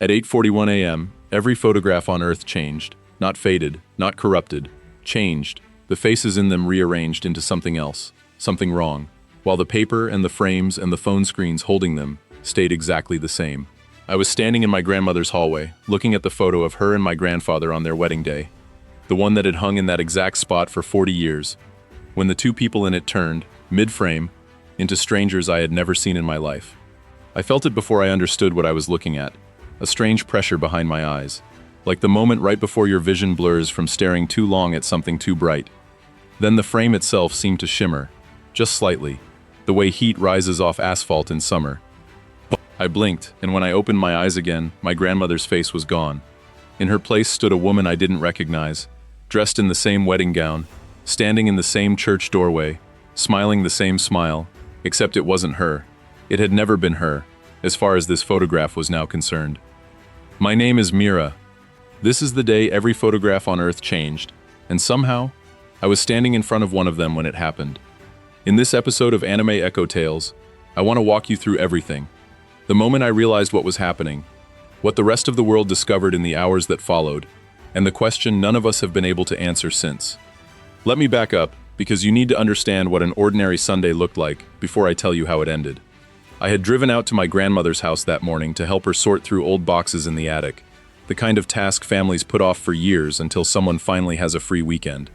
At 8:41 a.m., every photograph on Earth changed. Not faded, not corrupted. Changed. The faces in them rearranged into something else. Something wrong. While the paper and the frames and the phone screens holding them stayed exactly the same. I was standing in my grandmother's hallway, looking at the photo of her and my grandfather on their wedding day. The one that had hung in that exact spot for 40 years. When the two people in it turned, mid-frame, into strangers I had never seen in my life. I felt it before I understood what I was looking at. A strange pressure behind my eyes. Like the moment right before your vision blurs from staring too long at something too bright. Then the frame itself seemed to shimmer, just slightly, the way heat rises off asphalt in summer. I blinked, and when I opened my eyes again, my grandmother's face was gone. In her place stood a woman I didn't recognize, dressed in the same wedding gown, standing in the same church doorway, smiling the same smile, except it wasn't her. It had never been her, as far as this photograph was now concerned. My name is Mira. This is the day every photograph on Earth changed, and somehow, I was standing in front of one of them when it happened. In this episode of Anime Echo Tales, I want to walk you through everything. The moment I realized what was happening, what the rest of the world discovered in the hours that followed, and the question none of us have been able to answer since. Let me back up, because you need to understand what an ordinary Sunday looked like before I tell you how it ended. I had driven out to my grandmother's house that morning to help her sort through old boxes in the attic, the kind of task families put off for years until someone finally has a free weekend.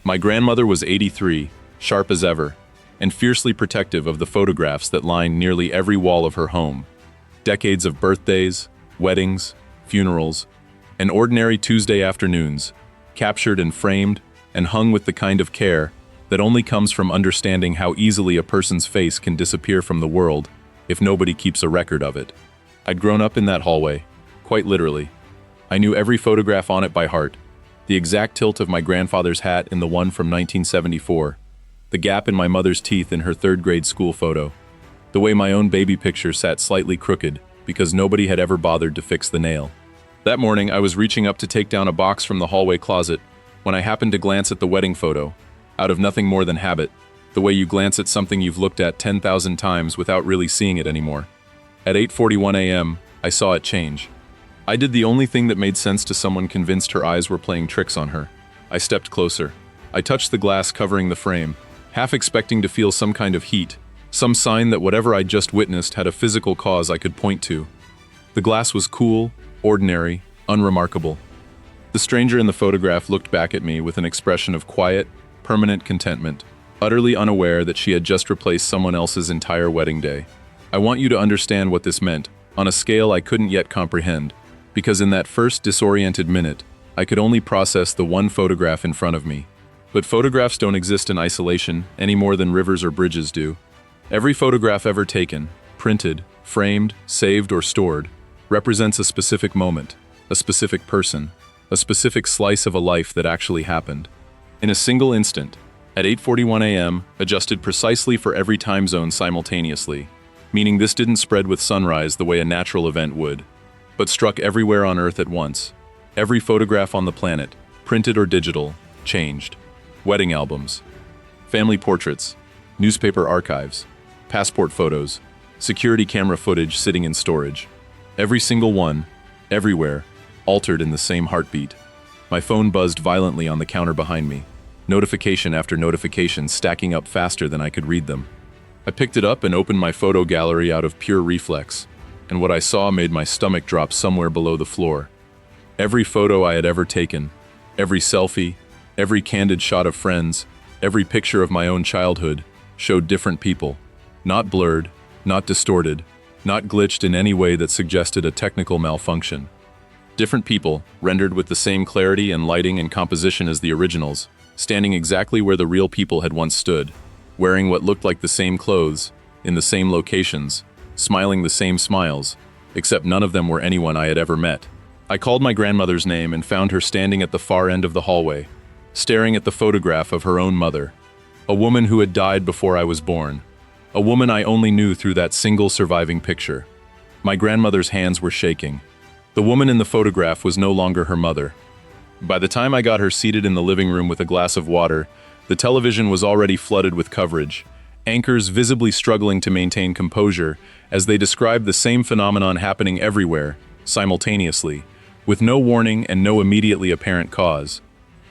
My grandmother was 83, sharp as ever, and fiercely protective of the photographs that lined nearly every wall of her home. Decades of birthdays, weddings, funerals, and ordinary Tuesday afternoons, captured and framed and hung with the kind of care that only comes from understanding how easily a person's face can disappear from the world if nobody keeps a record of it. I'd grown up in that hallway, quite literally. I knew every photograph on it by heart, the exact tilt of my grandfather's hat in the one from 1974, the gap in my mother's teeth in her third-grade school photo, the way my own baby picture sat slightly crooked because nobody had ever bothered to fix the nail. That morning, I was reaching up to take down a box from the hallway closet when I happened to glance at the wedding photo, out of nothing more than habit, the way you glance at something you've looked at 10,000 times without really seeing it anymore. At 8:41 a.m., I saw it change. I did the only thing that made sense to someone convinced her eyes were playing tricks on her. I stepped closer. I touched the glass covering the frame, half expecting to feel some kind of heat, some sign that whatever I'd just witnessed had a physical cause I could point to. The glass was cool, ordinary, unremarkable. The stranger in the photograph looked back at me with an expression of quiet, permanent contentment, utterly unaware that she had just replaced someone else's entire wedding day. I want you to understand what this meant, on a scale I couldn't yet comprehend, because in that first disoriented minute, I could only process the one photograph in front of me. But photographs don't exist in isolation any more than rivers or bridges do. Every photograph ever taken, printed, framed, saved, or stored, represents a specific moment, a specific person, a specific slice of a life that actually happened. In a single instant, at 8:41 a.m., adjusted precisely for every time zone simultaneously, meaning this didn't spread with sunrise the way a natural event would, but struck everywhere on Earth at once. Every photograph on the planet, printed or digital, changed. Wedding albums, family portraits, newspaper archives, passport photos, security camera footage sitting in storage. Every single one, everywhere, altered in the same heartbeat. My phone buzzed violently on the counter behind me, notification after notification stacking up faster than I could read them. I picked it up and opened my photo gallery out of pure reflex, and what I saw made my stomach drop somewhere below the floor. Every photo I had ever taken, every selfie, every candid shot of friends, every picture of my own childhood, showed different people. Not blurred, not distorted, not glitched in any way that suggested a technical malfunction. Different people, rendered with the same clarity and lighting and composition as the originals, standing exactly where the real people had once stood, wearing what looked like the same clothes, in the same locations, smiling the same smiles, except none of them were anyone I had ever met. I called my grandmother's name and found her standing at the far end of the hallway, staring at the photograph of her own mother, a woman who had died before I was born, a woman I only knew through that single surviving picture. My grandmother's hands were shaking. The woman in the photograph was no longer her mother. By the time I got her seated in the living room with a glass of water, the television was already flooded with coverage, anchors visibly struggling to maintain composure as they described the same phenomenon happening everywhere, simultaneously, with no warning and no immediately apparent cause.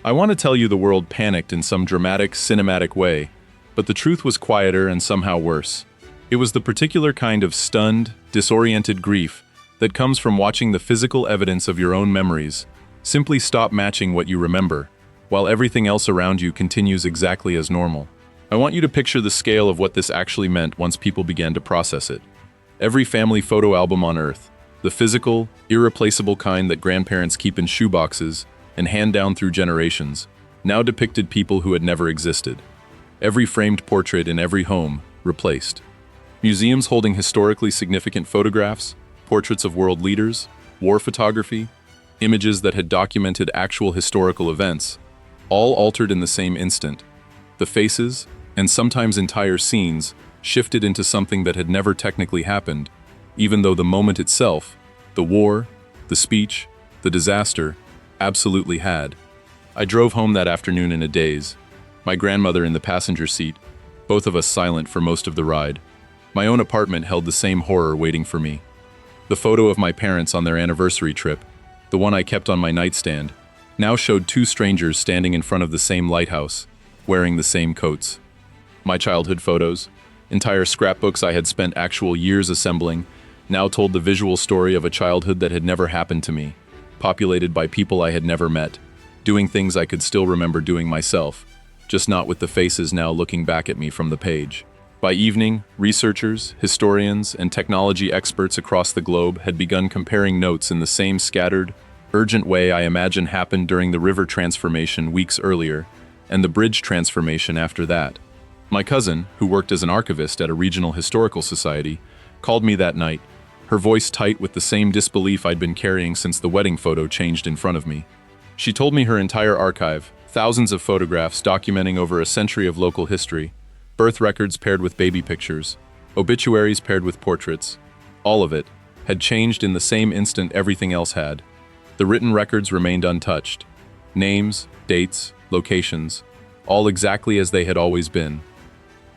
I want to tell you the world panicked in some dramatic, cinematic way, but the truth was quieter and somehow worse. It was the particular kind of stunned, disoriented grief that comes from watching the physical evidence of your own memories simply stop matching what you remember, while everything else around you continues exactly as normal. I want you to picture the scale of what this actually meant once people began to process it. Every family photo album on Earth, the physical, irreplaceable kind that grandparents keep in shoeboxes and hand down through generations, now depicted people who had never existed. Every framed portrait in every home, replaced. Museums holding historically significant photographs, portraits of world leaders, war photography, images that had documented actual historical events, all altered in the same instant. The faces, and sometimes entire scenes, shifted into something that had never technically happened, even though the moment itself, the war, the speech, the disaster, absolutely had. I drove home that afternoon in a daze, my grandmother in the passenger seat, both of us silent for most of the ride. My own apartment held the same horror waiting for me. The photo of my parents on their anniversary trip, the one I kept on my nightstand, now showed two strangers standing in front of the same lighthouse, wearing the same coats. My childhood photos, entire scrapbooks I had spent actual years assembling, now told the visual story of a childhood that had never happened to me, populated by people I had never met, doing things I could still remember doing myself, just not with the faces now looking back at me from the page. By evening, researchers, historians, and technology experts across the globe had begun comparing notes in the same scattered, urgent way I imagine happened during the river transformation weeks earlier, and the bridge transformation after that. My cousin, who worked as an archivist at a regional historical society, called me that night, her voice tight with the same disbelief I'd been carrying since the wedding photo changed in front of me. She told me her entire archive, thousands of photographs documenting over a century of local history, birth records paired with baby pictures, obituaries paired with portraits, all of it had changed in the same instant everything else had. The written records remained untouched. Names, dates, locations, all exactly as they had always been.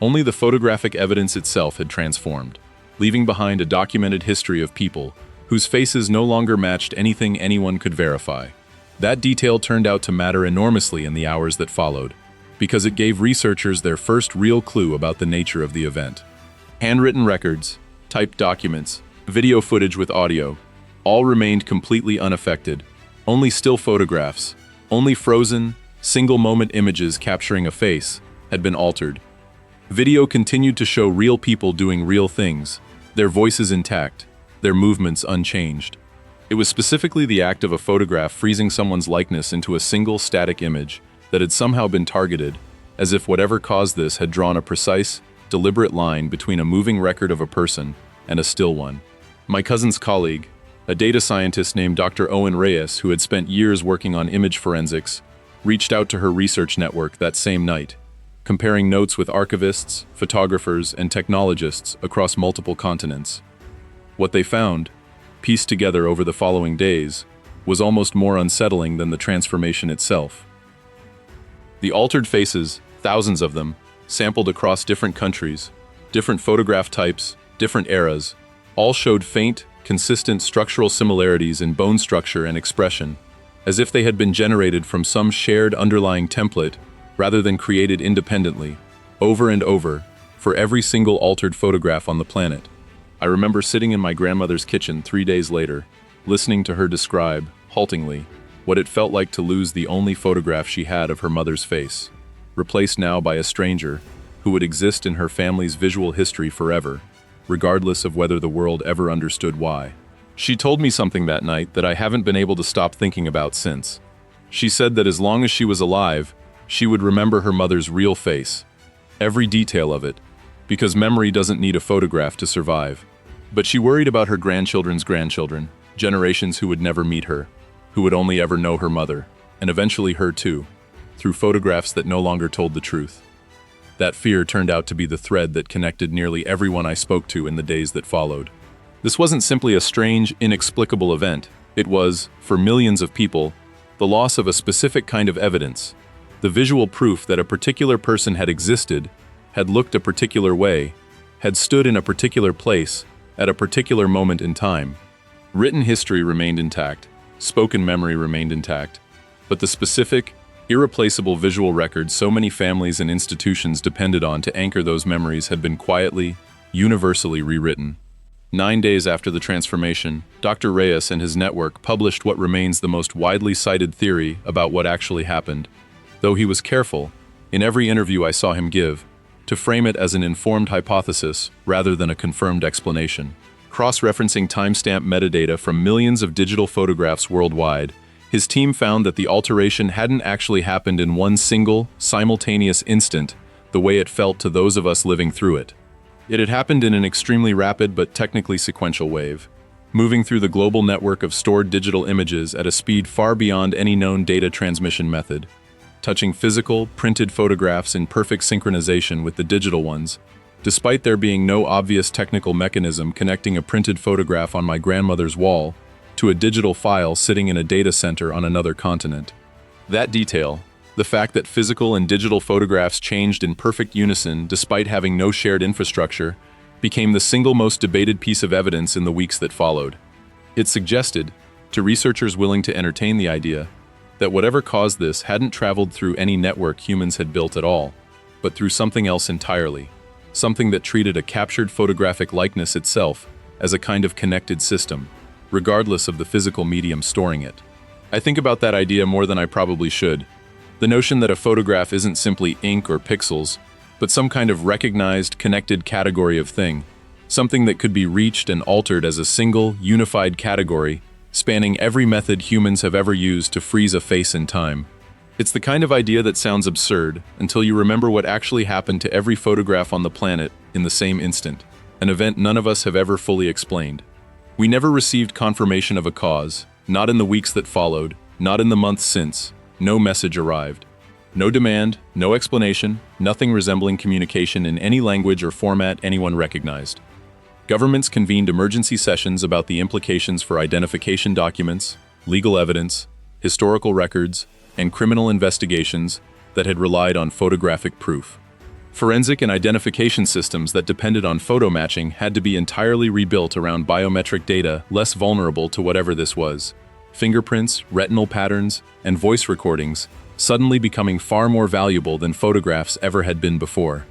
Only the photographic evidence itself had transformed, leaving behind a documented history of people whose faces no longer matched anything anyone could verify. That detail turned out to matter enormously in the hours that followed, because it gave researchers their first real clue about the nature of the event. Handwritten records, typed documents, video footage with audio, all remained completely unaffected. Only still photographs, only frozen, single-moment images capturing a face, had been altered. Video continued to show real people doing real things, their voices intact, their movements unchanged. It was specifically the act of a photograph freezing someone's likeness into a single static image that had somehow been targeted, as if whatever caused this had drawn a precise, deliberate line between a moving record of a person and a still one. My cousin's colleague, a data scientist named Dr. Owen Reyes, who had spent years working on image forensics, reached out to her research network that same night, comparing notes with archivists, photographers, and technologists across multiple continents. What they found, pieced together over the following days, was almost more unsettling than the transformation itself. The altered faces, thousands of them, sampled across different countries, different photograph types, different eras, all showed faint, consistent structural similarities in bone structure and expression, as if they had been generated from some shared underlying template rather than created independently, over and over, for every single altered photograph on the planet. I remember sitting in my grandmother's kitchen 3 days later, listening to her describe, haltingly, what it felt like to lose the only photograph she had of her mother's face, replaced now by a stranger who would exist in her family's visual history forever, regardless of whether the world ever understood why. She told me something that night that I haven't been able to stop thinking about since. She said that as long as she was alive, she would remember her mother's real face, every detail of it, because memory doesn't need a photograph to survive. But she worried about her grandchildren's grandchildren, generations who would never meet her, who would only ever know her mother, and eventually her too, through photographs that no longer told the truth. That fear turned out to be the thread that connected nearly everyone I spoke to in the days that followed. This wasn't simply a strange, inexplicable event. It was, for millions of people, the loss of a specific kind of evidence, the visual proof that a particular person had existed, had looked a particular way, had stood in a particular place, at a particular moment in time. Written history remained intact, spoken memory remained intact, but the specific, irreplaceable visual record so many families and institutions depended on to anchor those memories had been quietly, universally rewritten. 9 days after the transformation, Dr. Reyes and his network published what remains the most widely cited theory about what actually happened, though he was careful, in every interview I saw him give, to frame it as an informed hypothesis rather than a confirmed explanation. Cross-referencing timestamp metadata from millions of digital photographs worldwide, his team found that the alteration hadn't actually happened in one single, simultaneous instant, the way it felt to those of us living through it. It had happened in an extremely rapid but technically sequential wave, moving through the global network of stored digital images at a speed far beyond any known data transmission method, touching physical, printed photographs in perfect synchronization with the digital ones, despite there being no obvious technical mechanism connecting a printed photograph on my grandmother's wall to a digital file sitting in a data center on another continent. That detail, the fact that physical and digital photographs changed in perfect unison despite having no shared infrastructure, became the single most debated piece of evidence in the weeks that followed. It suggested, to researchers willing to entertain the idea, that whatever caused this hadn't traveled through any network humans had built at all, but through something else entirely, something that treated a captured photographic likeness itself as a kind of connected system, regardless of the physical medium storing it. I think about that idea more than I probably should. The notion that a photograph isn't simply ink or pixels, but some kind of recognized, connected category of thing, something that could be reached and altered as a single, unified category, spanning every method humans have ever used to freeze a face in time. It's the kind of idea that sounds absurd until you remember what actually happened to every photograph on the planet in the same instant, an event none of us have ever fully explained. We never received confirmation of a cause, not in the weeks that followed, not in the months since. No message arrived. No demand, no explanation, nothing resembling communication in any language or format anyone recognized. Governments convened emergency sessions about the implications for identification documents, legal evidence, historical records, and criminal investigations that had relied on photographic proof. Forensic and identification systems that depended on photo matching had to be entirely rebuilt around biometric data less vulnerable to whatever this was. Fingerprints, retinal patterns, and voice recordings suddenly becoming far more valuable than photographs ever had been before.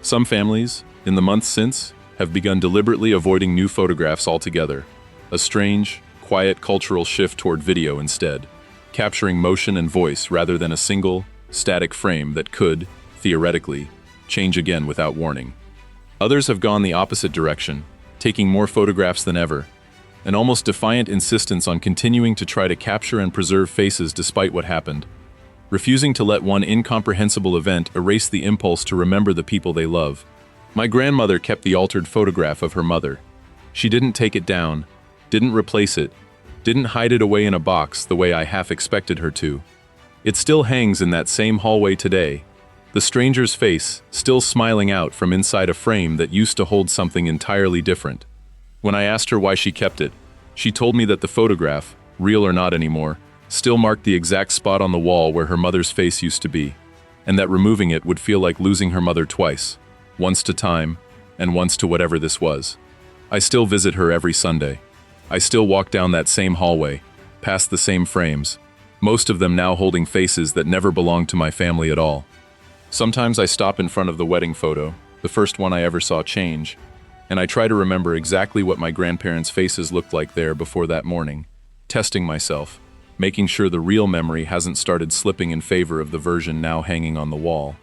Some families, in the months since, have begun deliberately avoiding new photographs altogether, a strange, quiet cultural shift toward video instead, capturing motion and voice rather than a single, static frame that could, theoretically, change again without warning. Others have gone the opposite direction, taking more photographs than ever, an almost defiant insistence on continuing to try to capture and preserve faces despite what happened, refusing to let one incomprehensible event erase the impulse to remember the people they love. My grandmother kept the altered photograph of her mother. She didn't take it down, didn't replace it, didn't hide it away in a box the way I half expected her to. It still hangs in that same hallway today, the stranger's face still smiling out from inside a frame that used to hold something entirely different. When I asked her why she kept it, she told me that the photograph, real or not anymore, still marked the exact spot on the wall where her mother's face used to be, and that removing it would feel like losing her mother twice, once to time, and once to whatever this was. I still visit her every Sunday. I still walk down that same hallway, past the same frames, most of them now holding faces that never belonged to my family at all. Sometimes I stop in front of the wedding photo, the first one I ever saw change, and I try to remember exactly what my grandparents' faces looked like there before that morning, testing myself, making sure the real memory hasn't started slipping in favor of the version now hanging on the wall.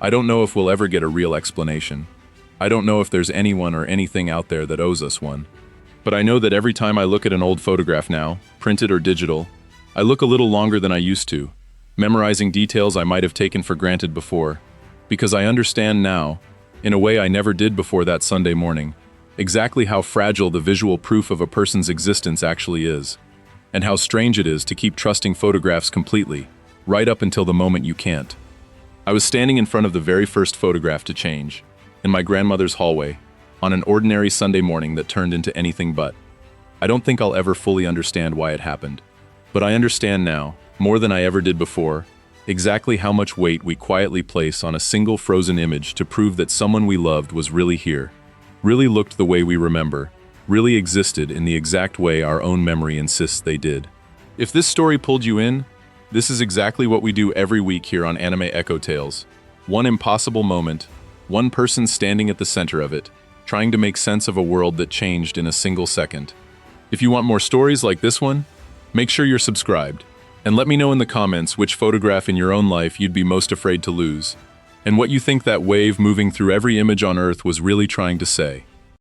I don't know if we'll ever get a real explanation. I don't know if there's anyone or anything out there that owes us one. But I know that every time I look at an old photograph now, printed or digital, I look a little longer than I used to, memorizing details I might have taken for granted before, because I understand now, in a way I never did before that Sunday morning, exactly how fragile the visual proof of a person's existence actually is, and how strange it is to keep trusting photographs completely, right up until the moment you can't. I was standing in front of the very first photograph to change, in my grandmother's hallway, on an ordinary Sunday morning that turned into anything but. I don't think I'll ever fully understand why it happened, but I understand now, more than I ever did before, exactly how much weight we quietly place on a single frozen image to prove that someone we loved was really here, really looked the way we remember, really existed in the exact way our own memory insists they did. If this story pulled you in, this is exactly what we do every week here on Anime Echo Tales. One impossible moment, one person standing at the center of it, trying to make sense of a world that changed in a single second. If you want more stories like this one, make sure you're subscribed. And let me know in the comments which photograph in your own life you'd be most afraid to lose, and what you think that wave moving through every image on Earth was really trying to say.